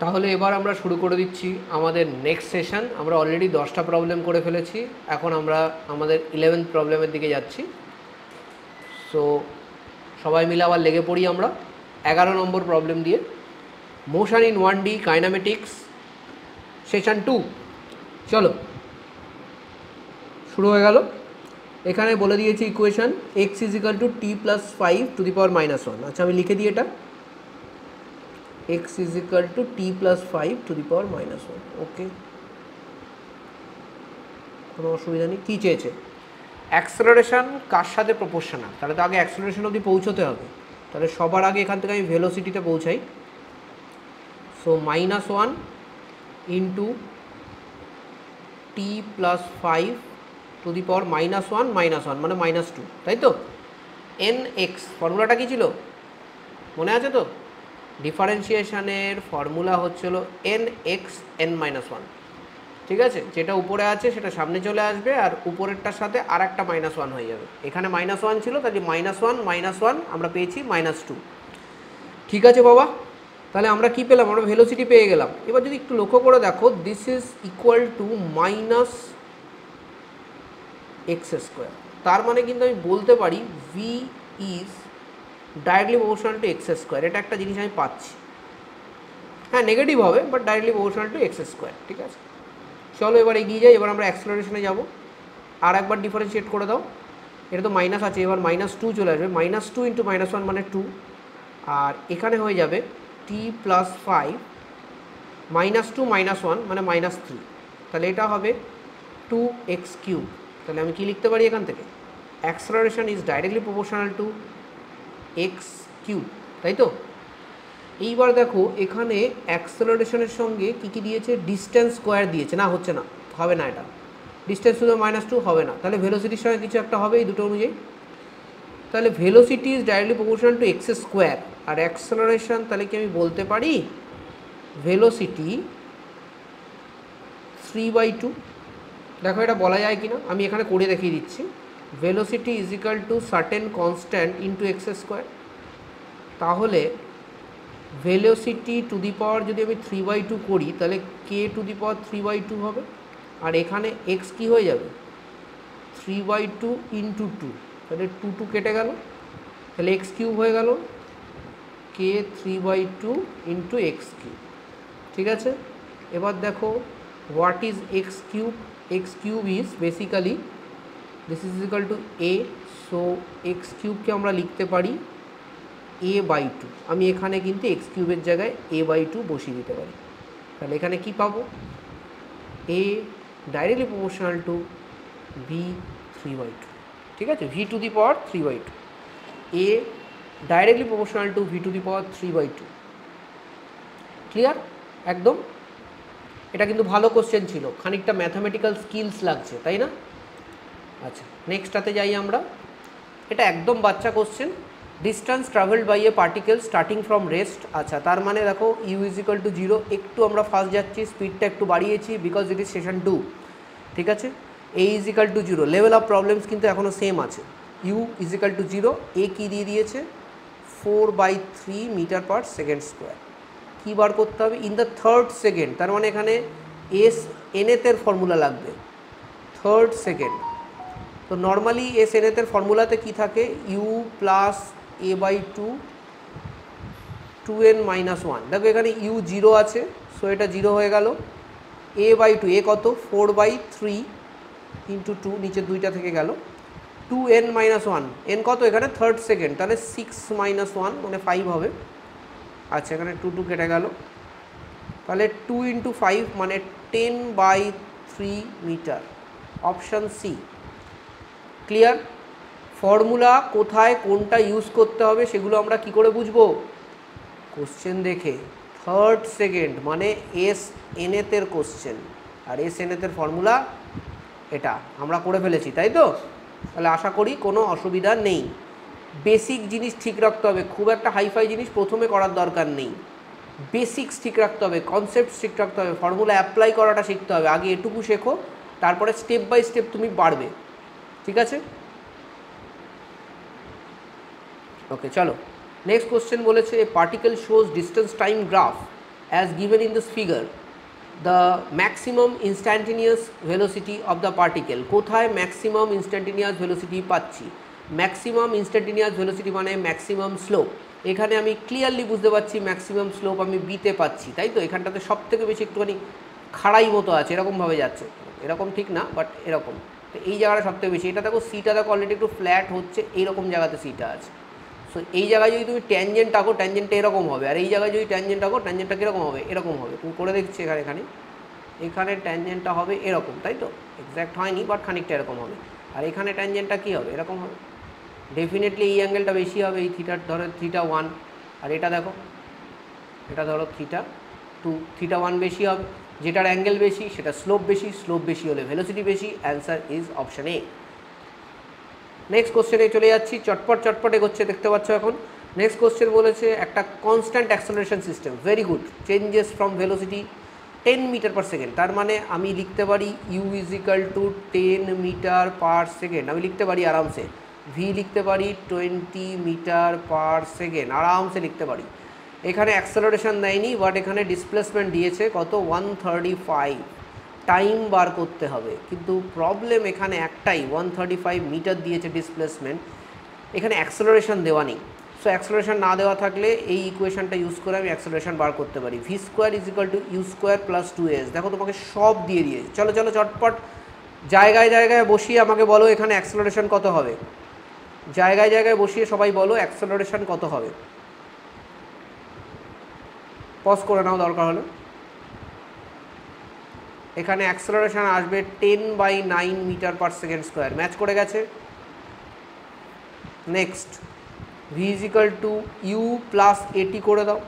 তাহলে এবার আমরা শুরু করে দিচ্ছি আমাদের নেক্সট সেশন। আমরা অলরেডি 10টা প্রবলেম করে ফেলেছি, এখন আমরা আমাদের 11th প্রবলেমের দিকে যাচ্ছি। সো সবাই মিলে আবার লেগে পড়ি আমরা 11 নম্বর প্রবলেম দিয়ে। Motion in 1D kinematics session 2। চলো শুরু হয়ে গেল। এখানে বলে দিয়েছি equation x is equal to t plus 5⁻⁻1। আচ্ছা আমি লিখে দিই এটা, x is equal to t plus 5⁻⁻1। ওকে, কোনো অসুবিধা নেই। কী চেয়েছে? অ্যাক্সেলারেশন কার সাথে প্রপোর্শনাল? তাহলে তো আগে অ্যাক্সেলারেশন অবধি পৌঁছতে হবে। তাহলে সবার আগে এখান থেকে আমি ভেলোসিটিতে পৌঁছাই। সো -1 ইন্টু টি প্লাস 5⁻⁻1 মানে -2, তাই তো? nx ফর্মুলাটা কী ছিল মনে আছে তো? ডিফারেন্সিয়েশনের ফর্মুলা হচ্ছিল nx n-1, ঠিক আছে? যেটা উপরে আছে সেটা সামনে চলে আসবে আর উপরেরটার সাথে আর একটা -1 হয়ে যাবে। এখানে -1 ছিল, তাহলে -1 আমরা পেয়েছি -2। ঠিক আছে বাবা, তাহলে আমরা কি পেলাম? আমরা ভেলোসিটি পেয়ে গেলাম। এবার যদি একটু লক্ষ্য করে দেখো, this is equal to -x²। তার মানে কিন্তু আমি বলতে পারি v is directly proportional to x²। এটা একটা জিনিস আমি পাচ্ছি, হ্যাঁ নেগেটিভ হবে but directly proportional to x²। ঠিক আছে, চলো এবার এগিয়ে যাই। এবার আমরা অ্যাক্সেলারেশনে যাব। আর একবার ডিফারেন্সিয়েট করে দাও, এটা তো মাইনাস আছে, এবার -2 চলে আসবে। -2 ইন্টু -1 মানে 2, আর এখানে হয়ে যাবে টি প্লাস 5 -2 -1 মানে -3। তাহলে এটা হবে 2x³। তাহলে আমি কি লিখতে পারি এখান থেকে? Acceleration is directly proportional two x³, তাই তো? এইবার দেখো এখানে অ্যাক্সেলারেশনের সঙ্গে কী কী দিয়েছে? ডিস্টেন্স স্কোয়ার দিয়েছে। না হচ্ছে না, হবে না, এটা ডিস্টেন্স শুধু -2 হবে না, তাহলে ভেলোসিটির সঙ্গে কিছু একটা হবে এই দুটো অনুযায়ী। তাহলে velocity is directly proportional to x², আর অ্যাক্সেলারেশন তাহলে কি আমি বলতে পারি ভেলোসিটি 3/2? দেখো এটা বলা যায় কি না, আমি এখানে করে দেখিয়ে দিচ্ছি। Velocity is equal to certain constant into x²। তাহলে ভেলোসিটি টু দি পাওয়ার যদি আমি 3/2 করি তাহলে কে টু দি পাওয়ার 3/2 হবে, আর এখানে এক্স কী হয়ে যাবে? 3/2 ইন্টু 2, তাহলে 2 কেটে গেল, তাহলে x³ হয়ে গেল কে 3/2 ইন্টু x³। ঠিক আছে, এবার দেখো what is x³? x³ is basically this is equal to a। So x³ আমরা লিখতে পারি a/2। আমি এখানে কিন্তু x³ জায়গায় a/2 বসিয়ে দিতে পারি। তাহলে এখানে কি পাবো? a directly proportional two v3/2। ঠিক আছে, v two the power 3/2, a directly proportional two v two the power 3/2। Clear একদম? এটা কিন্তু ভালো কোশ্চেন ছিল, খানিকটা ম্যাথামেটিক্যাল স্কিলস লাগছে, তাই না? আচ্ছা নেক্সটটাতে যাই আমরা। এটা একদম বাচ্চা question. Distance travelled by a particle starting from rest. আচ্ছা তার মানে দেখো ইউ ইজ ইকাল টু 0। একটু আমরা ফাস্ট যাচ্ছি, স্পিডটা একটু বাড়িয়েছি বিকজ ইট ইজ সেশন 2। ঠিক আছে, a is equal to 0। Level of problems কিন্তু এখনও সেম আছে। U is equal to 0, a কী দিয়ে দিয়েছে? 4/3 মিটার/সেকেন্ড²। কী বার করতে হবে? ইন দ্য থার্ড সেকেন্ড, তার মানে এখানে এস এনএতের ফর্মুলা লাগবে থার্ড সেকেন্ড। তো নর্মালি এস এনএতের ফর্মুলাতে কী থাকে? U plus a/2 2n-1। দেখো এখানে ইউ 0 আছে, সো এটা 0 হয়ে গেল। a/2 এ কত? 4/3 ইন্টু 2, নিচে 2টা থেকে গেল। 2n-1, এন কত এখানে? থার্ড সেকেন্ড, তাহলে 6-1 মানে 5 হবে। আচ্ছা এখানে 2 কেটে গেল, তাহলে 2 ইন্টু 5 মানে 10/3 metre. Option C. Clear? Formula কোথায় কোনটা ইউজ করতে হবে সেগুলো আমরা কি করে বুঝবো? কোশ্চেন দেখে। থার্ড সেকেন্ড মানে এস এনএতের কোশ্চেন, আর এস এনএতের ফর্মুলা এটা আমরা করে ফেলেছি, তাই তো? তাহলে আশা করি কোনো অসুবিধা নেই। বেসিক জিনিস ঠিক রাখতে হবে, খুব একটা হাইফাই জিনিস প্রথমে করার দরকার নেই। বেসিক্স ঠিক রাখতে হবে, কনসেপ্ট ঠিক রাখতে হবে, ফর্মুলা অ্যাপ্লাই করাটা শিখতে হবে। আগে এটুকু শেখো, তারপরে স্টেপ বাই স্টেপ তুমি বাড়বে। ঠিক আছে, ওকে চলো নেক্সট কোশ্চেন। বলেছে a particle shows distance time graph as given in this figure the maximum instantaneous velocity of the particle কোথায় maximum instantaneous velocity পাচ্ছি maximum instantaneous velocity মানে maximum slope এখানে আমি ক্লিয়ারলি বুঝতে পারছি ম্যাক্সিমাম স্লোপ আমি বিতে পাচ্ছি তাই তো এখানটাতে সব থেকে বেশি একটুখানি খাড়াই মতো আছে এরকমভাবে যাচ্ছে এরকম ঠিক না বাট এরকম তো এই জায়গাটা সব থেকে বেশি এটা দেখো সিটা দেখো অলরেডি একটু ফ্ল্যাট হচ্ছে এইরকম জায়গাতে সিটা আছে সো এই জায়গায় যদি তুমি ট্যানজেন্ট আঁকো ট্যানজেন্টটা এরকম হবে আর এই জায়গায় যদি ট্যানজেন্ট আঁকো ট্যানজেন্টটা কীরকম হবে এরকম হবে তুমি করে দেখছি এখানে ট্যানজেন্টটা হবে এরকম তাই তো এক্স্যাক্ট হয়নি বাট খানিকটা এরকম হবে আর এখানে ট্যানজেন্টটা কী হবে এরকম হবে ডেফিনেটলি এই অ্যাঙ্গেলটা বেশি হবে এই থিটার ধরো θ1 আর এটা দেখো এটা ধরো θ2 θ1 বেশি হবে যেটার অ্যাঙ্গেল বেশি সেটা স্লোপ বেশি হলে ভেলোসিটি বেশি answer is option A next কোশ্চেনে চলে যাচ্ছি চটপট এগোচ্ছে দেখতে পাচ্ছ এখন নেক্সট কোশ্চেন বলেছে একটা constant acceleration system very good changes from velocity 10 metre per second তার মানে আমি লিখতে পারি u = 10 মিটার পার সেকেন্ড আমি লিখতে পারি আরামসে v লিখতে পারি 20 মিটার পার সেকেন্ড আরামসে লিখতে পারি এখানে অ্যাক্সেলারেশন দেয়নি বাট এখানে ডিসপ্লেসমেন্ট দিয়েছে কত 135 টাইম বার করতে হবে কিন্তু প্রবলেম এখানে একটাই 135 মিটার দিয়েছে ডিসপ্লেসমেন্ট এখানে অ্যাক্সেলারেশন দেওয়া নেই সো অ্যাক্সেলারেশন না দেওয়া থাকলে এই ইকুয়েশনটা ইউজ করে আমি অ্যাক্সেলারেশন বার করতে পারি v² = u² + 2s দেখো তোমাকে সব দিয়ে দিয়েছে চলো চটপট জায়গায় বসিয়ে আমাকে বলো এখানে অ্যাক্সেলারেশন কত হবে জায়গায় বসিয়ে সবাই বলো অ্যাক্সেলারেশন কত হবে পজ করে নাও দরকার হলে এখানে অ্যাক্সেলারেশন আসবে 10/9 metre per second square match করে গেছে নেক্সট v = u + at করে দাও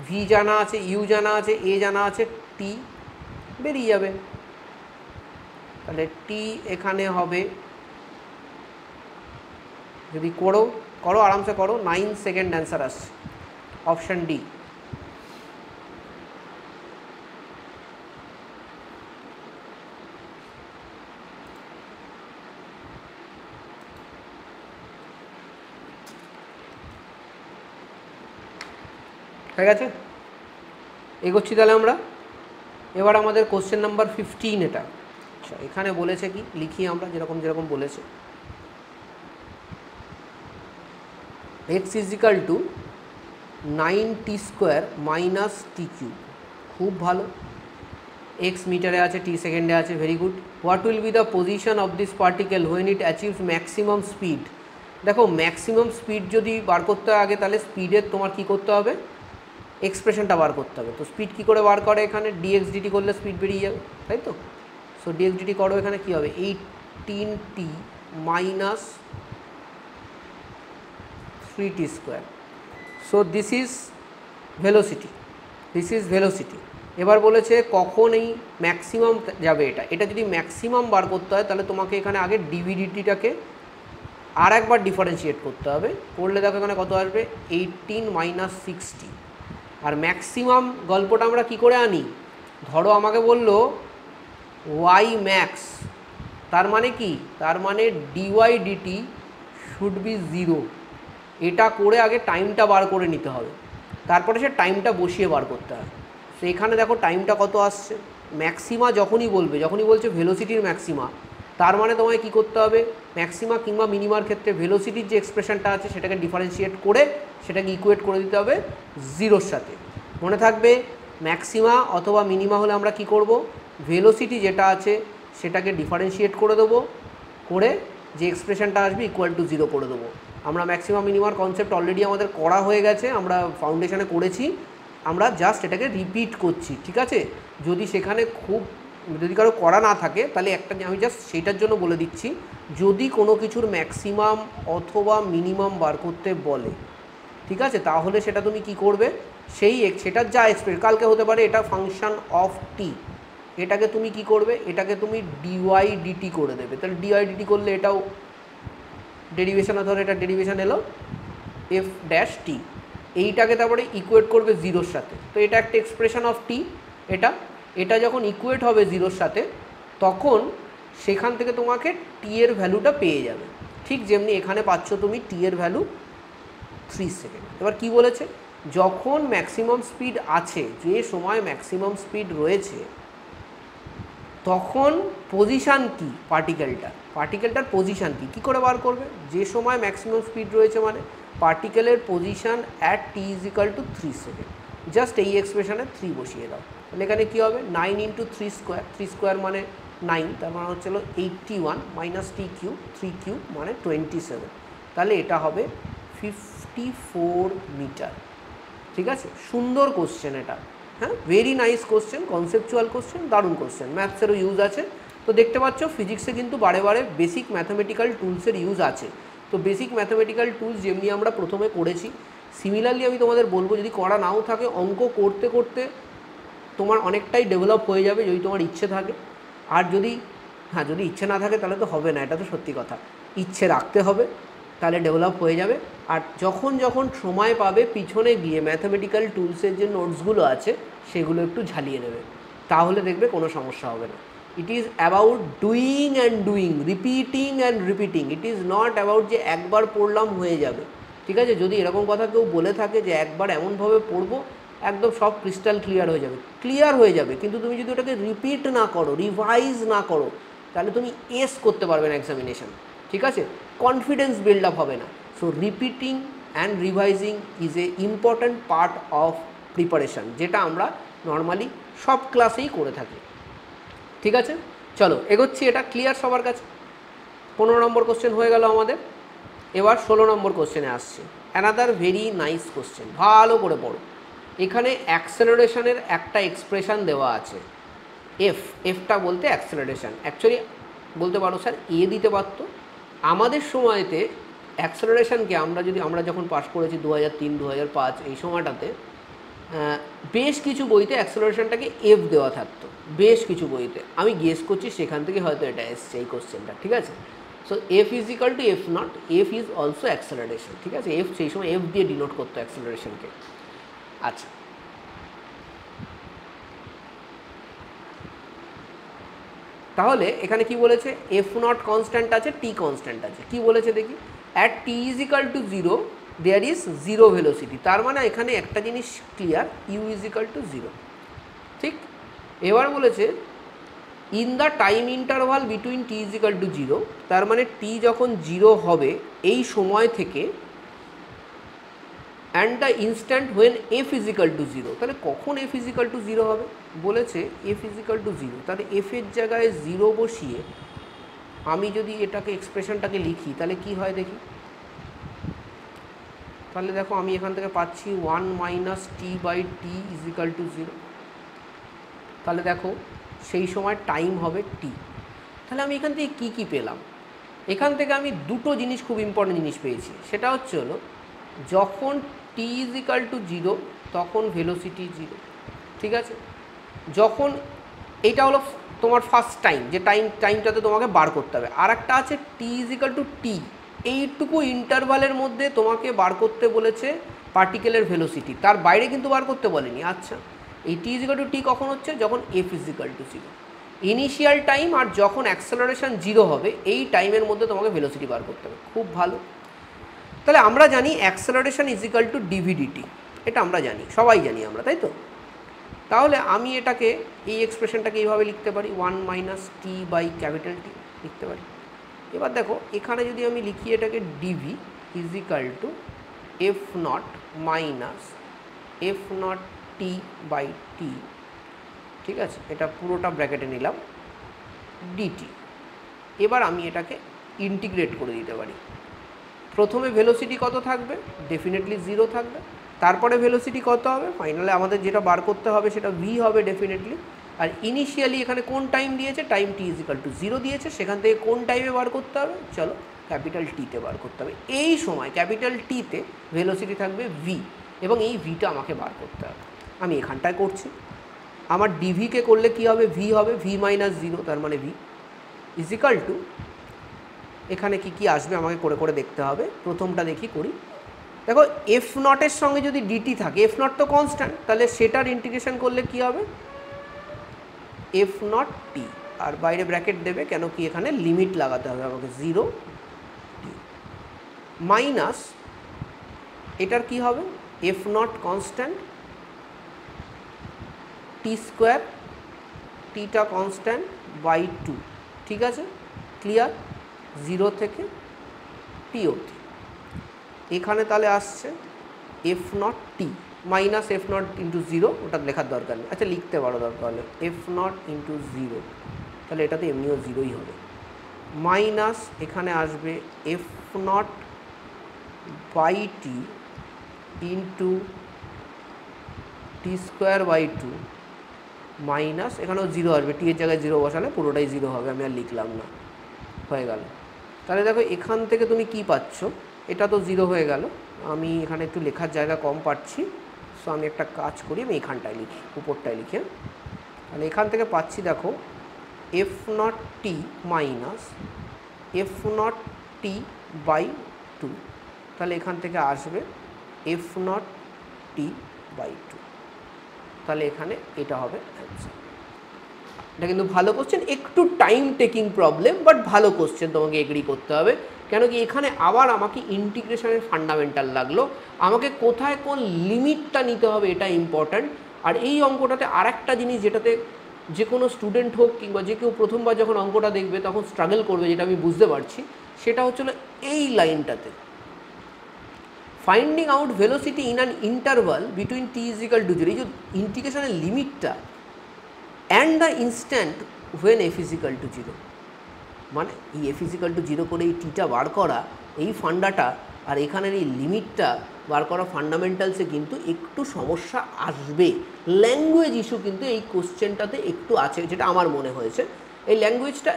v জানা আছে u জানা আছে a জানা আছে t বেরিয়ে যাবে তাহলে t এখানে হবে যদি করো আরামসে করো 9 সেকেন্ড অ্যান্সার আসছে অপশান ডি হয়ে গেছে এগোচ্ছি তাহলে আমরা এবার আমাদের কোশ্চেন নাম্বার 15 এটা আচ্ছা এখানে বলেছে কি লিখি আমরা যেরকম বলেছে x = 9t² - t³ খুব ভালো x মিটারে আছে t সেকেন্ডে আছে very good what will be the position of this particle when it অ্যাচিভস maximum speed দেখো ম্যাক্সিমাম স্পিড যদি বার করতে হয় আগে তাহলে স্পিডের তোমার কী করতে হবে এক্সপ্রেশনটা বার করতে হবে তো স্পিড কী করে বার করে এখানে dx dt করলে স্পিড বেরিয়ে যাবে তাই তো সো dx dt করো এখানে কী হবে 18t - 3t²। So this is velocity এবার বলেছে কখন এই ম্যাক্সিমাম যাবে এটা যদি ম্যাক্সিমাম বার করতে হয় তাহলে তোমাকে এখানে আগে ডিভিডিটিটাকে আর একবার ডিফারেন্সিয়েট করতে হবে করলে দেখো এখানে কত আসবে 18 - 60 আর ম্যাক্সিমাম গল্পটা আমরা কি করে আনি ধরো আমাকে বললো y ম্যাক্স তার মানে কি তার মানে dy dt শুড বি 0 এটা করে আগে টাইমটা বার করে নিতে হবে তারপরে সে টাইমটা বসিয়ে বার করতে হয় তো এখানে দেখো টাইমটা কত আসছে ম্যাক্সিমা যখনই বলছে ভেলোসিটির ম্যাক্সিমা তার মানে তোমায় কী করতে হবে ম্যাক্সিমা কিংবা মিনিমার ক্ষেত্রে ভেলোসিটির যে এক্সপ্রেশনটা আছে সেটাকে ডিফারেন্সিয়েট করে সেটাকে ইকুয়েট করে দিতে হবে 0-র সাথে মনে থাকবে ম্যাক্সিমা অথবা মিনিমা হলে আমরা কি করব ভেলোসিটি যেটা আছে সেটাকে ডিফারেন্সিয়েট করে দেবো করে যে এক্সপ্রেশনটা আসবে =0 করে দেবো আমরা ম্যাক্সিমাম মিনিমার কনসেপ্ট অলরেডি আমাদের করা হয়ে গেছে আমরা ফাউন্ডেশনে করেছি আমরা জাস্ট এটাকে রিপিট করছি ঠিক আছে যদি কারো করা না থাকে তাহলে আমি জাস্ট সেইটার জন্য বলে দিচ্ছি যদি কোনো কিছুর ম্যাক্সিমাম অথবা মিনিমাম বার করতে বলে ঠিক আছে তাহলে সেটা তুমি কি করবে সেটার যা এক্সপ্রেস কালকে হতে পারে এটা ফাংশন অফ টি এটাকে তুমি কি করবে এটাকে তুমি ডিওয়াই ডিটি করে দেবে তাহলে ডিওয়াই ডিটি করলে এটাও ডেরিভেশন ধরো এটা ডেরিভেশন এলো f' টি এইটাকে তারপরে ইকুয়েট করবে 0-র সাথে তো এটা একটা এক্সপ্রেশন অফ টি এটা যখন ইকুয়েট হবে 0-র সাথে তখন সেখান থেকে তোমাকে টি এর ভ্যালুটা পেয়ে যাবে ঠিক যেমনি এখানে পাচ্ছ তুমি টি এর ভ্যালু 3 সেকেন্ড এবার কি বলেছে যখন ম্যাক্সিমাম স্পিড আছে, যে সময় ম্যাক্সিমাম স্পিড রয়েছে, তখন পজিশান কি পার্টিকেলটার পজিশান কী করে বার করবে? যে সময় ম্যাক্সিমাম স্পিড রয়েছে মানে পার্টিকেলের position at t is equal to 3 second. Just এই এক্সপ্রেশনে 3 বসিয়ে দাও, তাহলে এখানে কী হবে 9 ইন্টু 3 স্কোয়ার, 3 স্কোয়ার মানে 9, তার মানে হচ্ছে 81 মাইনাস টি কিউ, 3 কিউ মানে 27, তাহলে এটা হবে 54 মিটার। ঠিক আছে, সুন্দর কোশ্চেন এটা, হ্যাঁ, very nice question, conceptual question, দারুণ কোশ্চেন, ম্যাথসেরও ইউজ আছে। তো দেখতে পাচ্ছ ফিজিক্সে কিন্তু বারে বারে বেসিক ম্যাথামেটিক্যাল টুলসের ইউজ আছে। তো বেসিক ম্যাথামেটিক্যাল টুলস যেমনি আমরা প্রথমে করেছি, সিমিলারলি আমি তোমাদের বলবো যদি করা নাও থাকে, অঙ্ক করতে করতে তোমার অনেকটাই ডেভেলপ হয়ে যাবে যদি তোমার ইচ্ছে থাকে। আর যদি যদি ইচ্ছে না থাকে তাহলে তো হবে না, এটা তো সত্যি কথা, ইচ্ছে রাখতে হবে, তাহলে ডেভেলপ হয়ে যাবে। আর যখন যখন সময় পাবে পিছনে গিয়ে ম্যাথামেটিক্যাল টুলসের যে নোটসগুলো আছে সেগুলো একটু ঝালিয়ে নেবে, তাহলে দেখবে কোনো সমস্যা হবে না। It is about doing and doing, repeating and repeating. It is not about যে একবার পড়লাম হয়ে যাবে। ঠিক আছে, যদি এরকম কথা কেউ বলে থাকে যে একবার এমনভাবে পড়বো একদম সব ক্রিস্টাল ক্লিয়ার হয়ে যাবে, কিন্তু তুমি যদি ওটাকে রিপিট না করো, রিভাইজ না করো, তাহলে তুমি এস করতে পারবে না এক্সামিনেশন। ঠিক আছে, কনফিডেন্স বিল্ড আপ হবে না। So repeating and revising is a important part of preparation, যেটা আমরা নর্মালি সব ক্লাসেই করে থাকি। ঠিক আছে, চলো এগোচ্ছি, এটা ক্লিয়ার সবার কাছে। 15 নম্বর কোশ্চেন হয়ে গেল আমাদের, এবার 16 নম্বর কোশ্চেনে আসছে। অ্যানাদার ভেরি নাইস কোশ্চেন, ভালো করে পড়ো। এখানে অ্যাক্সেলারেশনের একটা এক্সপ্রেশন দেওয়া আছে, এফটা বলতে অ্যাক্সেলারেশন, অ্যাকচুয়ালি বলতে পারো স্যার এ দিতে পারতো। আমাদের সময়তে অ্যাক্সেলারেশনকে আমরা যখন পাস করেছি 2003 2005 এই সময়টাতে বেশ কিছু বইতে অ্যাক্সেলারেশনটাকে এফ দেওয়া থাকতো, বেশ কিছু বইতে। আমি গেস করছি সেখান থেকে হয়তো এটা এসছে এই কোশ্চেনটা। ঠিক আছে, so F is equal to f not, F is also acceleration. ঠিক আছে, এফ সেই সময় এফ দিয়ে ডিনোট করতো অ্যাক্সেলারেশনকে। আচ্ছা, তাহলে এখানে কি বলেছে, এফ নট কনস্ট্যান্ট আছে, টি কনস্ট্যান্ট আছে। কি বলেছে দেখি, at t is equal to 0 there is 0 velocity. তার মানে এখানে একটা জিনিস clear, u is equal to 0। ঠিক, এবার বলেছে in the time interval between t is equal to 0, তার মানে টি যখন 0 হবে এই সময় থেকে, and the instant when f is equal to 0, তাহলে কখন এফ ইজ ইকাল টু 0 হবে? বলেছে এফ ইজ ইকাল টু 0, তাহলে এফের জায়গায় 0 বসিয়ে আমি যদি এটাকে এক্সপ্রেশনটাকে লিখি তাহলে কি হয় দেখি। তাহলে দেখো আমি এখান থেকে পাচ্ছি 1 minus t by t is equal to 0। তাহলে দেখো সেই সময় টাইম হবে টি। তাহলে আমি এখান থেকে কী পেলাম? এখান থেকে আমি দুটো জিনিস, খুব ইম্পর্টেন্ট জিনিস পেয়েছি। সেটা হলো যখন টি ইজ ইকাল টু 0 তখন ভেলোসিটি 0। ঠিক আছে, যখন এইটা হলো তোমার ফার্স্ট টাইম, যে টাইমটাতে তোমাকে বার করতে হবে। আর একটা আছে টি ইজ ইকাল টু টি, এইটুকু ইন্টারভালের মধ্যে তোমাকে বার করতে বলেছে পার্টিকেলের ভেলোসিটি, তার বাইরে কিন্তু বার করতে বলেনি। আচ্ছা, এই t is equal to t কখন হচ্ছে? যখন f is equal to 0, initial time আর যখন অ্যাক্সেলারেশন 0 হবে এই টাইমের মধ্যে তোমাকে ভেলোসিটি বার করতে হবে। খুব ভালো, তাহলে আমরা জানি অ্যাক্সেলারেশন ইজ ইকাল টু ডিভিডিটি, এটা আমরা জানি, সবাই জানি আমরা, তাই তো? তাহলে আমি এটাকে, এই এক্সপ্রেশনটাকে এইভাবে লিখতে পারি, 1 minus t by capital t লিখতে পারি। এবার দেখো এখানে যদি আমি লিখি এটাকে d v is equal to f not minus F not t by t. ঠিক আছে, এটা পুরোটা ব্র্যাকেটে নিলাম, ডিটি। এবার আমি এটাকে ইন্টিগ্রেট করে দিতে পারি। প্রথমে ভেলোসিটি কত থাকবে? ডেফিনেটলি 0 থাকবে। তারপরে ভেলোসিটি কত হবে? ফাইনালে আমাদের যেটা বার করতে হবে সেটা ভি হবে ডেফিনেটলি। আর ইনিশিয়ালি এখানে কোন টাইম দিয়েছে? Time T is equal to 0 দিয়েছে। সেখান থেকে কোন টাইমে বার করতে হবে? চলো ক্যাপিটাল টিতে বার করতে হবে। এই সময় ক্যাপিটাল টিতে ভেলোসিটি থাকবে ভি, এবং এই ভিটা আমাকে বার করতে হবে। আমি এখানটায় করছি। আমার ডিভিকে করলে কি হবে? ভি হবে ভি মাইনাস 0, তার মানে ভি ইজ ইকাল টু, এখানে কি আসবে আমাকে করে করে দেখতে হবে। প্রথমটা দেখি করি। দেখো এফ নটের সঙ্গে যদি ডিটি থাকে, এফ নট তো কনস্ট্যান্ট, তাহলে সেটার ইন্টিগ্রেশন করলে কি হবে? এফ নট টি, আর বাইরে ব্র্যাকেট দেবে, কেন কি এখানে লিমিট লাগাতে হবে আমাকে 0 টি, মাইনাস এটার কি হবে? F not constant, t square, theta constant by 2, ঠিক আছে? ক্লিয়ার? 0 থেকে টি অবধি। এখানে তাহলে আসছে F not t minus F not into 0, ওটা লেখার দরকার নেই, আচ্ছা লিখতে পারো দরকার হলে, এফ নট ইন্টু 0, তাহলে এটাতে এমনিও 0ই হবে, মাইনাস এখানে আসবে F naught by t into t square by 2 minus এখানেও 0 আসবে, টি এর জায়গায় 0 বসালে পুরোটাই 0 হবে, আমি আর লিখলাম না, হয়ে গেল। তাহলে দেখো এখান থেকে তুমি কি পাচ্ছ, এটা তো 0 হয়ে গেল, আমি এখানে একটু লেখার জায়গা কম পাচ্ছি, সো আমি একটা কাজ করি, আমি এখানটায় লিখি, উপরটায় লিখে, তাহলে এখান থেকে পাচ্ছি দেখো F not t minus F not t by 2, তাহলে এখান থেকে আসবে এফ নট টি বাই 2, তাহলে এখানে এটা হবে অ্যান্সার। এটা কিন্তু ভালো কোশ্চেন, একটু টাইম টেকিং প্রবলেম, বাট ভালো কোশ্চেন, তোমাকে এগ্রি করতে হবে। কেন কি এখানে আবার আমাকে ইন্টিগ্রেশনের ফান্ডামেন্টাল লাগলো, আমাকে কোথায় কোন লিমিটটা নিতে হবে এটা ইম্পর্ট্যান্ট। আর এই অঙ্কটাতে আর একটা জিনিস যেটাতে যে কোনো স্টুডেন্ট হোক কিংবা যে কেউ প্রথমবার যখন অঙ্কটা দেখবে তখন স্ট্রাগল করবে, যেটা আমি বুঝতে পারছি, সেটা হচ্ছিল এই লাইনটাতে, finding out velocity in an interval between t is equal to 0, এই যে ইন্টিগ্রেশনের লিমিটটা and the instant when f is equal to 0, মানে এই এফ ইজ ইকাল টু 0 করে এই টিটা বার করা, এই ফান্ডাটা আর এখানের এই লিমিটটা বার করা ফান্ডামেন্টালসে কিন্তু একটু সমস্যা আসবে, ল্যাঙ্গুয়েজ ইস্যু কিন্তু এই কোশ্চেনটাতে একটু আছে, যেটা আমার মনে হয়েছে। এই ল্যাঙ্গুয়েজটা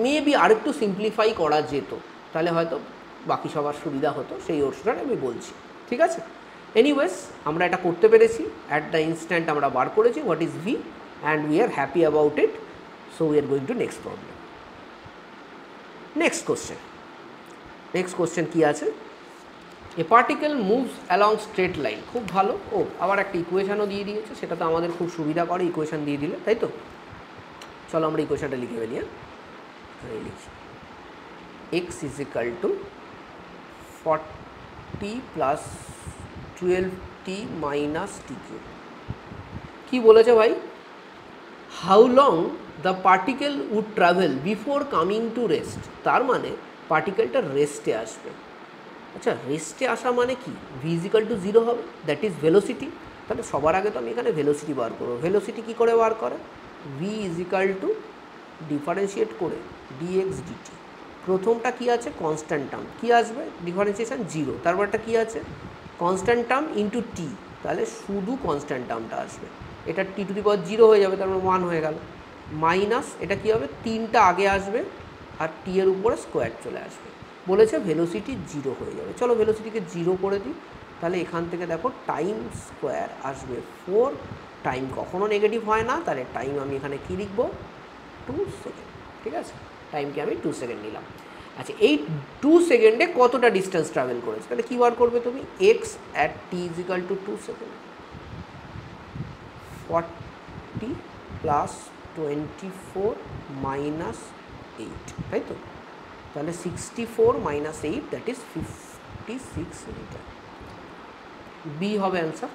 মেবি আরেকটু সিম্পলিফাই করা যেত, তাহলে হয়তো বাকি সবার সুবিধা হতো, সেই ওষুধটা আমি বলছি, ঠিক আছে? এনিওয়েজ আমরা এটা করতে পেরেছি, অ্যাট দ্য ইনস্ট্যান্ট আমরা বার করেছি what is V, and we are happy about it, so we are going to next problem. Next question কি আছে? A particle moves along straight line, খুব ভালো। ও আবার একটা ইকুয়েশনও দিয়ে দিয়েছে, সেটা তো আমাদের খুব সুবিধা করে, ইকুয়েশন দিয়ে দিলে, তাই তো? চলো আমরা ইকুয়েশনটা লিখে ফেলি। লিখি x is equal to 40 plus 12t minus t cube। কি বলেছে ভাই? How long the particle would travel before coming to rest, তার মানে পার্টিকেলটা রেস্টে আসবে। আচ্ছা রেস্টে আসা মানে কি? ভি ইজ ইকাল টু 0 হবে, দ্যাট ইজ ভেলোসিটি। তাহলে সবার আগে তো আমি এখানে ভেলোসিটি বার করবো। ভেলোসিটি কী করে বার করে? V is equal two differentiate করে ডিএক্স ডিটি। প্রথমটা কী আছে? কনস্ট্যান্ট টার্ম, কী আসবে? ডিফারেন্সিয়েশান 0, তারপরটা কী আছে? কনস্ট্যান্ট টার্ম ইন্টু টি, তাহলে শুধু কনস্ট্যান্ট টার্মটা আসবে, এটা টি টু দি পাওয়ার 0 হয়ে যাবে, তারপর 1 হয়ে গেল, মাইনাস এটা কী হবে? 3টা আগে আসবে আর টি এর উপরে স্কোয়ার চলে আসবে। বলেছে ভেলোসিটি 0 হয়ে যাবে। চলো ভেলোসিটিকে 0 করে দিই, তাহলে এখান থেকে দেখো টাইম স্কোয়ার আসবে 4, টাইম কখনও নেগেটিভ হয় না, তাহলে টাইম আমি এখানে কী লিখব? 2 সেকেন্ড, ঠিক আছে? টাইমকে আমি 2 সেকেন্ড নিলাম। আচ্ছা এই 2 সেকেন্ডে কতটা ডিস্টেন্স ট্রাভেল করেছে, তাহলে কী বার করবে তুমি? X at t is equal to 2 second, 40 plus 24 minus 8, তাই তো? তাহলে 64 minus 8 that is 56 metre. B হবে অ্যান্সার,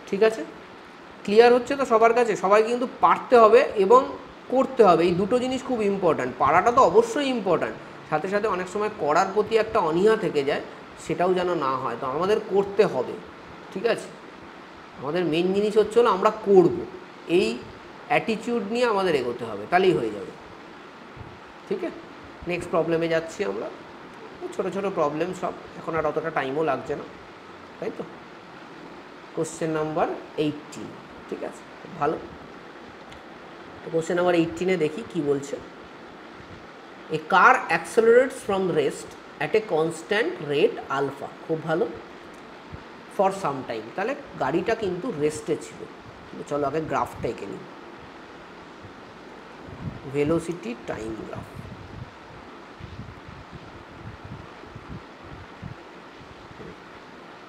ঠিক আছে? ক্লিয়ার হচ্ছে তো সবার কাছে? সবাই কিন্তু পারতে হবে এবং করতে হবে, এই দুটো জিনিস খুব ইম্পর্ট্যান্ট। পারাটা তো অবশ্যই ইম্পর্ট্যান্ট, সাথে সাথে অনেক সময় করার প্রতি একটা অনীহা থেকে যায়, সেটাও যেন না হয়। তো আমাদের করতে হবে, ঠিক আছে? আমাদের মেন জিনিস হচ্ছে হলো আমরা করব, এই অ্যাটিটিউড নিয়ে আমাদের এগোতে হবে, তাহলেই হয়ে যাবে, ঠিক আছে? নেক্সট প্রবলেমে যাচ্ছি আমরা। ছোটো ছোটো প্রবলেম সব, এখন আর অতটা টাইমও লাগছে না, তাই তো? কোশ্চেন নাম্বার 18, ঠিক আছে, ভালো। তো কোশ্চেন নাম্বার 18-এ দেখি কি বলছে। A car accelerates from rest at a constant rate alpha, খুব ভালো, ফর সাম টাইম। তাহলে গাড়িটা কিন্তু রেস্টে ছিল। চলো আগে গ্রাফটা এঁকে নিই, ভেলোসিটি টাইম গ্রাফ।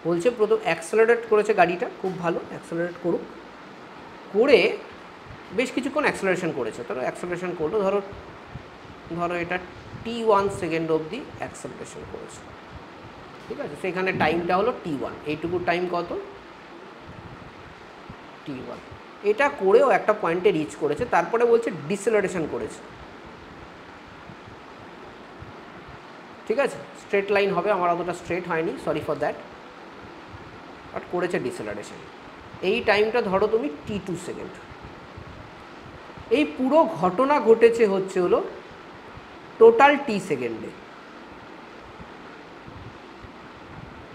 বলছে প্রথম অ্যাক্সেলারেট করেছে গাড়িটা, খুব ভালো, অ্যাক্সেলারেট করুক, করে বেশ কিছুক্ষণ অ্যাক্সেলারেশন করেছে। ধরো অ্যাক্সেলারেশন করলো, ধরো এটা t1 সেকেন্ড অবধি অ্যাক্সেলারেশন করেছে, ঠিক আছে, সেখানে টাইমটা হলো t1, এইটুকু টাইম কত t1। এটা করেও একটা পয়েন্টে রিচ করেছে, তারপরে বলছে ডিসেলারেশন করেছে। ঠিক আছে, স্ট্রেট লাইন হবে, আমার অতটা স্ট্রেট হয়নি, সরি ফর দ্যাট, বাট করেছে ডিসেলারেশন। এই টাইমটা ধরো তুমি t2 সেকেন্ড। এই পুরো ঘটনা ঘটেছে হচ্ছে হলো টোটাল t সেকেন্ডে।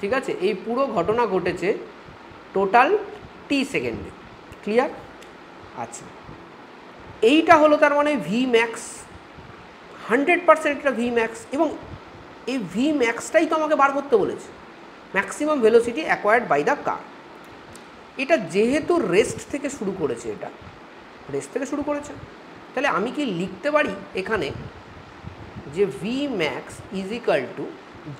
ঠিক আছে, এই পুরো ঘটনা ঘটেছে টোটাল t সেকেন্ডে। ক্লিয়ার? আচ্ছা, এইটা হলো তার মানে ভি ম্যাক্স, 100% এটা ভি ম্যাক্স, এবং এই ভি ম্যাক্সটাই তো আমাকে বার করতে বলেছে, maximum velocity acquired by the car. এটা যেহেতু রেস্ট থেকে শুরু করেছে, এটা রেস্ট থেকে শুরু করেছে, তাহলে আমি কি লিখতে পারি এখানে যে v max is equal to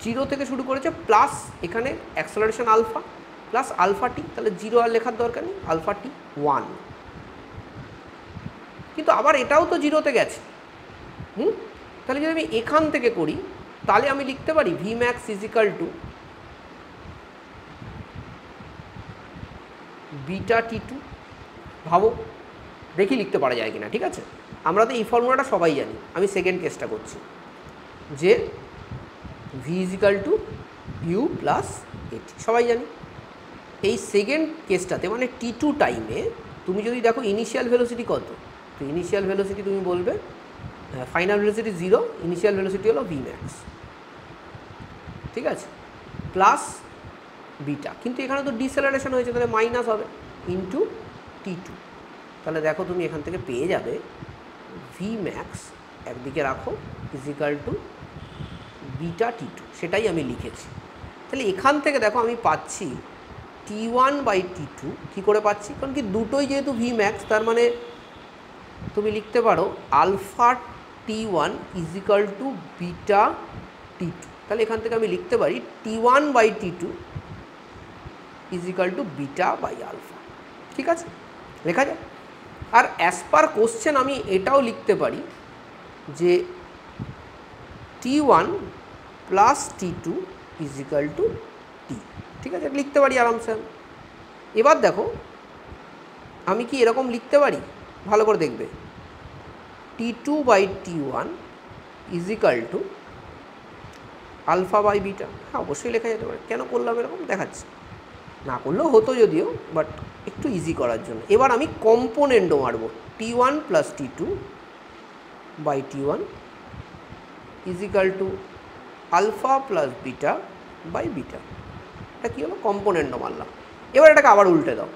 0 থেকে শুরু করেছে প্লাস এখানে acceleration alpha plus alpha t, তাহলে 0 আর লেখার দরকার নেই, আলফা টি 1। কিন্তু আবার এটাও তো 0-তে গেছে। তাহলে যদি আমি এখান থেকে করি, তাহলে আমি লিখতে পারি V max is equal to beta t2। ভাবো দেখি লিখতে পারা যায় কিনা। ঠিক আছে, আমরা তো এই ফর্মুলাটা সবাই জানি, আমি সেকেন্ড কেসটা করছি, যে V is equal to U plus A T সবাই জানি। এই সেকেন্ড কেসটাতে মানে t2 টাইমে তুমি যদি দেখো ইনিশিয়াল ভেলোসিটি কত, তো ইনিশিয়াল ভেলোসিটি তুমি বলবে ফাইনাল ভেলোসিটি 0, ইনিশিয়াল ভেলোসিটি হলো ভি ম্যাক্স। ঠিক আছে, প্লাস বিটা, কিন্তু এখানে তো ডিসেলারেশন হয়েছে, তাহলে মাইনাস হবে ইন্টু t2। তাহলে দেখো তুমি এখান থেকে পেয়ে যাবে ভি ম্যাক্স একদিকে রাখো is equal to beta t2, সেটাই আমি লিখেছি। তাহলে এখান থেকে দেখো আমি পাচ্ছি t1 বাই t2। কী করে পাচ্ছি? কারণ কি দুটোই যেহেতু ভি ম্যাক্স, তার মানে তুমি লিখতে পারো alpha t1 is equal to beta t2। তাহলে এখান থেকে আমি লিখতে পারি t1 by t2 is equal to beta by alpha. ঠিক আছে, লেখা যায়। আর অ্যাজ পার কোশ্চেন আমি এটাও লিখতে পারি যে t1 plus t2 is equal two t। ঠিক আছে, লিখতে পারি আরামসে। এবার দেখো আমি কি এরকম লিখতে পারি, ভালো করে দেখবে, t2 by t1 is equal to alpha by beta. হ্যাঁ, অবশ্যই লেখা যেতে পারে। কেন করলাম এরকম দেখাচ্ছি, না করলেও হতো যদিও, বাট একটু ইজি করার জন্য। এবার আমি কম্পোনেন্টও মারব, t1 plus t2 by t1 is equal to alpha plus beta by beta. এটা কী হলো, কম্পোনেন্টও মারলাম। এবার এটাকে আবার উল্টে দাও,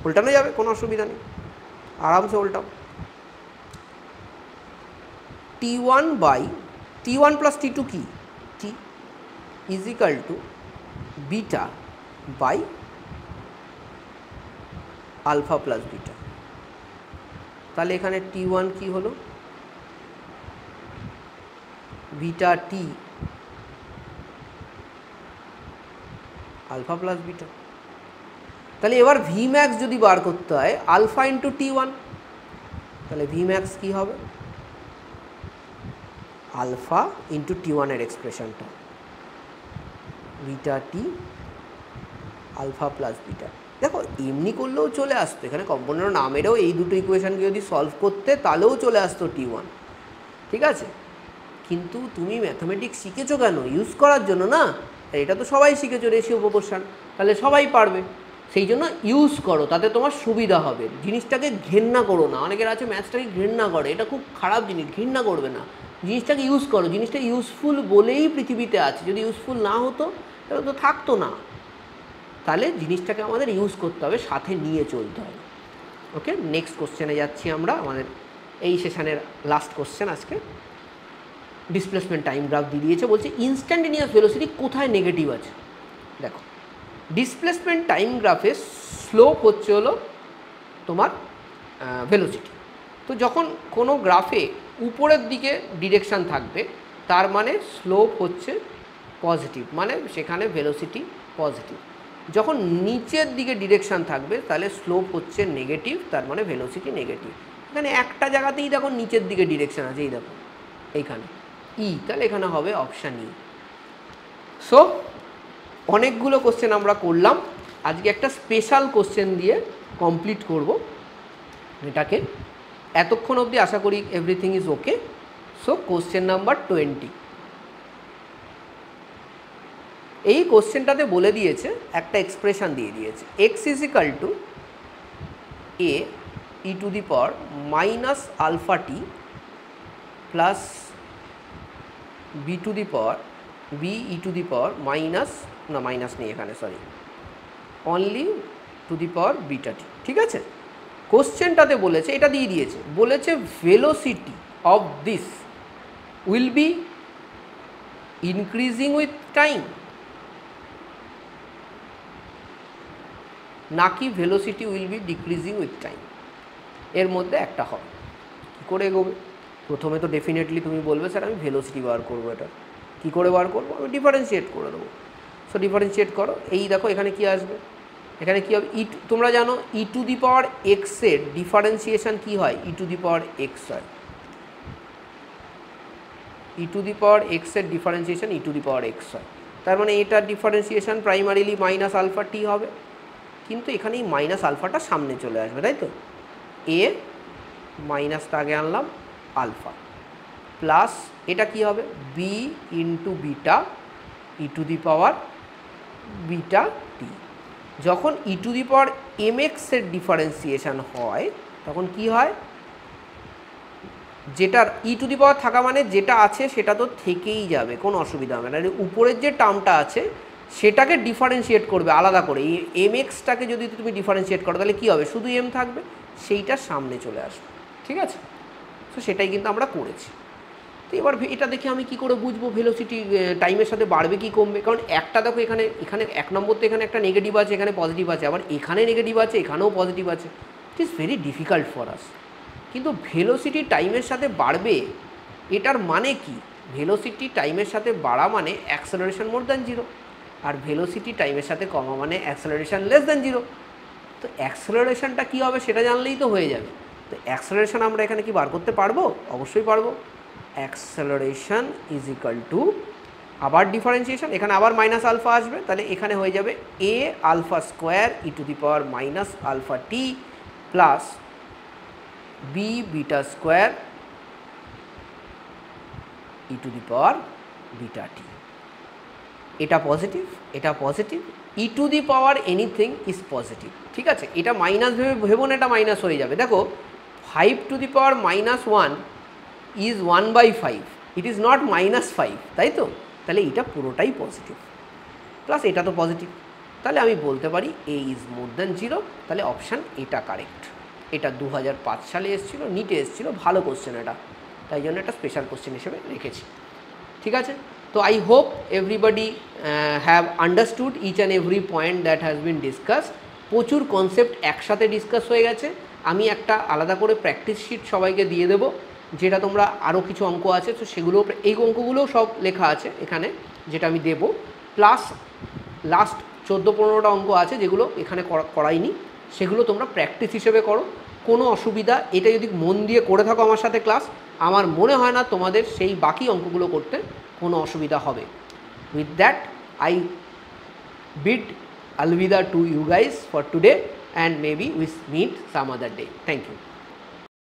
উল্টানো যাবে, কোনো অসুবিধা নেই, আরামসে উল্টাও। t1 by t1 plus t2 কি t is equal to beta by alpha plus beta. তাহলে এখানে t1 কি হলো, beta t alpha plus beta. তাহলে এবার ভি ম্যাক্স যদি বার করতে হয় আলফা ইন্টু t1, তাহলে ভি ম্যাক্স কী হবে, আলফা ইন্টু t1 এর এক্সপ্রেশনটা beta t alpha plus beta. দেখো এমনি করলেও চলে আসতো, এখানে কম্পোনেন্ট নামেরও এই দুটো ইকুয়েশনকে যদি সলভ করতে তাহলেও চলে আসতো t1। ঠিক আছে, কিন্তু তুমি ম্যাথামেটিক্স শিখেছো কেন, ইউজ করার জন্য না। এটা তো সবাই শিখেছো, রেশিও প্রপোর্শন, তাহলে সবাই পারবে, সেই জন্য ইউজ করো, তাতে তোমার সুবিধা হবে। জিনিসটাকে ঘেন্না করো না, অনেকের আছে ম্যাথসটাকে ঘেন্না করে, এটা খুব খারাপ জিনিস, ঘৃণা করবে না, জিনিসটাকে ইউজ করো। জিনিসটা ইউজফুল বলেই পৃথিবীতে আছে, যদি ইউজফুল না হতো তাহলে তো থাকতো না। তাহলে জিনিসটাকে আমাদের ইউজ করতে হবে, সাথে নিয়ে চলতে হবে। ওকে, নেক্সট কোশ্চেনে যাচ্ছি আমরা, আমাদের এই সেশনের লাস্ট কোশ্চেন আজকে। ডিসপ্লেসমেন্ট টাইম গ্রাফ দিয়ে দিয়েছে, বলছে ইনস্ট্যান্টেনিয়াস ভেলোসিটি কোথায় নেগেটিভ আছে। দেখো ডিসপ্লেসমেন্ট টাইম গ্রাফে স্লোপ হচ্ছে হলো তোমার ভেলোসিটি। তো যখন কোনো গ্রাফে উপরের দিকে ডিরেকশান থাকবে তার মানে স্লোপ হচ্ছে পজিটিভ, মানে সেখানে ভেলোসিটি পজিটিভ। যখন নিচের দিকে ডিরেকশান থাকবে তাহলে স্লোপ হচ্ছে নেগেটিভ, তার মানে ভেলোসিটি নেগেটিভ। এখানে একটা জায়গাতেই দেখো নিচের দিকে ডিরেকশান আছে, এই দেখো এইখানে ই, তাহলে এখানে হবে অপশান ই। সো অনেকগুলো কোশ্চেন আমরা করলাম, আজকে একটা স্পেশাল কোশ্চেন দিয়ে কমপ্লিট করব এটাকে। এতক্ষণ অবধি আশা করি everything is okay. So question number 20, এই কোশ্চেনটাতে বলে দিয়েছে, একটা এক্সপ্রেশন দিয়ে দিয়েছে, x is equal to a e to the power minus alpha t plus b to the power b e to the power minus, না মাইনাস নেই এখানে, sorry, only to the power beta t. ঠিক আছে, কোশ্চেনটাতে বলেছে, এটা দিয়ে দিয়েছে, বলেছে velocity of this will be increasing with time নাকি velocity will be decreasing with time, এর মধ্যে একটা হবে। কী করে এগোবে? প্রথমে তো ডেফিনেটলি তুমি বলবে স্যার আমি ভেলোসিটি বার করবো, এটা কী করে বার করবো? আমি ডিফারেন্সিয়েট করে দেবো। সো ডিফারেন্সিয়েট করো, এই দেখো এখানে কি আসবে, এখানে কী হবে, তোমরা জানো ই টু দি পাওয়ার এক্সের ডিফারেন্সিয়েশান কী হয়, ই টু দি পাওয়ার এক্স হয়। ই টু দি পাওয়ার এক্সের differentiation E to the power x হয়। তার মানে এটার ডিফারেন্সিয়েশান প্রাইমারিলি মাইনাস আলফা টি হবে, কিন্তু এখানে এই মাইনাস আলফাটা সামনে চলে আসবে, তাই তো? এ মাইনাসটা আগে আনলাম, আলফা প্লাস এটা কি হবে, B into beta e to the power beta t. যখন e to the power M এক্সের ডিফারেন্সিয়েশান হয় তখন কি হয়, যেটার ই টু দি পাওয়ার থাকা মানে যেটা আছে সেটা তো থেকেই যাবে, কোনো অসুবিধা হবে না। উপরের যে টার্মটা আছে সেটাকে ডিফারেন্সিয়েট করবে আলাদা করে, এই এম এক্সটাকে যদি তুমি ডিফারেন্সিয়েট করো তাহলে কী হবে, শুধু এম থাকবে, সেইটার সামনে চলে আসবে। ঠিক আছে, তো সেটাই কিন্তু আমরা করেছি। তো এবার এটা দেখে আমি কি করে বুঝবো ভেলোসিটি টাইমের সাথে বাড়বে কি কমবে? কারণ একটা দেখো এখানে এখানে এক নম্বর তো এখানে একটা নেগেটিভ আছে, এখানে পজিটিভ আছে, আবার এখানে নেগেটিভ আছে, এখানেও পজিটিভ আছে। It is very difficult for us. কিন্তু ভেলোসিটি টাইমের সাথে বাড়বে এটার মানে কি? ভেলোসিটি টাইমের সাথে বাড়া মানে অ্যাক্সেলারেশন মোর দ্যান জিরো, আর ভেলোসিটি টাইমের সাথে কমা মানে অ্যাক্সেলারেশন লেস দ্যান জিরো। তো অ্যাক্সেলারেশনটা কী হবে সেটা জানলেই তো হয়ে যাবে। তো অ্যাক্সেলারেশন আমরা এখানে কি বার করতে পারবো? অবশ্যই পারবো। অ্যাক্সেলারেশন ইজ ইকাল টু, আবার ডিফারেন্সিয়েশন, এখানে আবার মাইনাস আলফা আসবে, তাহলে এখানে হয়ে যাবে a alpha square e to the power minus alpha t plus b beta square e to the power beta t. এটা পজিটিভ, এটা positive, e to the power anything is positive. ঠিক আছে, এটা মাইনাস ভেবো না, এটা মাইনাস হয়ে যাবে। দেখো 5 two the power minus 1 is 1/5, it is not -5, তাই তো? তাহলে এটা পুরোটাই পজিটিভ, প্লাস এটা তো পজিটিভ, তাহলে আমি বলতে পারি এ ইজ মোর দ্যান জিরো। তাহলে অপশান এটা কারেক্ট। এটা 2005 সালে এসেছিলো, নিটে এসেছিলো, ভালো কোশ্চেন এটা, তাই জন্য একটা স্পেশাল কোশ্চেন হিসেবে রেখেছি। ঠিক আছে, তো I hope everybody have understood each and every point that has been discuss. প্রচুর কনসেপ্ট একসাথে ডিসকাস হয়ে গেছে। আমি একটা আলাদা করে প্র্যাকটিস শিট সবাইকে দিয়ে দেবো, যেটা তোমরা আরও কিছু অঙ্ক আছে তো সেগুলো, এই অঙ্কগুলোও সব লেখা আছে এখানে, যেটা আমি দেবো, প্লাস লাস্ট 14-15টা অঙ্ক আছে যেগুলো এখানে করাইনি, সেগুলো তোমরা প্র্যাকটিস হিসেবে করো। কোনো অসুবিধা, এটা যদি মন দিয়ে করে থাকো আমার সাথে ক্লাস, আমার মনে হয় না তোমাদের সেই বাকি অঙ্কগুলো করতে কোনো অসুবিধা হবে। With that I bid alvida to you guys for today, and maybe we meet some other day. Thank you.